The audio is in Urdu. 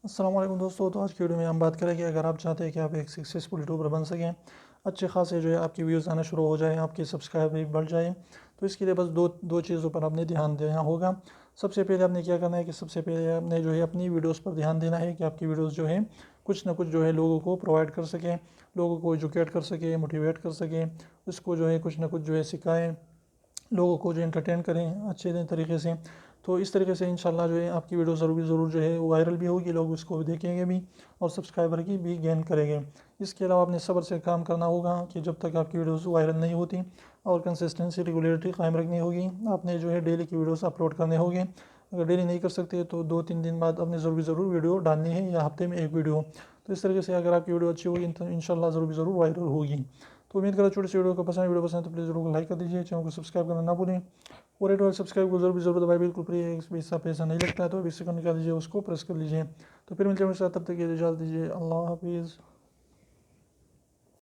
السلام علیکم دوستو، تو آج کی ویڈیو میں ہم بات کریں کہ اگر آپ چاہتے ہیں کہ آپ ایک سکسیسفل یوٹیوبر بن سکیں، اچھے خاصے جو ہے آپ کی ویوز آنا شروع ہو جائیں، آپ کے سبسکرائب بھی بڑھ جائیں، تو اس کے لیے بس دو چیزوں پر آپ نے دھیان دینا ہوگا۔ سب سے پہلے آپ نے کیا کرنا ہے کہ سب سے پہلے آپ نے جو ہے اپنی ویڈیوز پر دھیان دینا ہے کہ آپ کی ویڈیوز جو ہے کچھ نہ کچھ جو ہے لوگوں کو پرووائڈ کر سکیں، لوگوں کو ایجوکیٹ کر سکیں، موٹیویٹ کر سکیں، اس کو جو ہے کچھ نہ کچھ جو ہے سکھائیں، لوگوں کو جو انٹرٹین کریں اچھے طریقے سے۔ تو اس طریقے سے انشاءاللہ جو ہے آپ کی ویڈیو ضرور جو ہے وائرل بھی ہوگی، لوگ اس کو دیکھیں گے بھی اور سبسکرائبر کی بھی گین کریں گے۔ اس کے علاوہ آپ نے صبر سے کام کرنا ہوگا کہ جب تک آپ کی ویڈیوز وائرل نہیں ہوتی، اور کنسسٹنسی ریگولیرٹی قائم رکھنی ہوگی۔ آپ نے جو ہے ڈیلی کی ویڈیوز اپلوڈ کرنے ہوگے، اگر ڈیلی نہیں کر سکتے تو 2-3 دن بعد آپ نے ضرور ویڈیو ڈالنی ہے، یا ہفتے میں ایک ویڈیو۔ تو اس طریقے سے اگر آپ کی ویڈیو اچھی ہوگی تو انشاءاللہ ضرور وائرل ہوگی۔ تو امید کرتا ہوں چھوٹی سی ویڈیو کو ویڈیو پسند ہے تو پلیز ضرور لائک کر دیجیے، چینل کو سبسکرائب کرنا نہ بھولیں، اور ریڈ والے سبسکرائب کو ضرور دبائیں، بالکل فری ہے، اس میں پیسہ نہیں لگتا ہے، تو 20 سیکنڈ نکال دیجیے، اس کو پریس کر لیجیے۔ تو پھر ملتے ہیں میرے ساتھ، تب تک کے لیے اجازت دیجیے، اللہ حافظ۔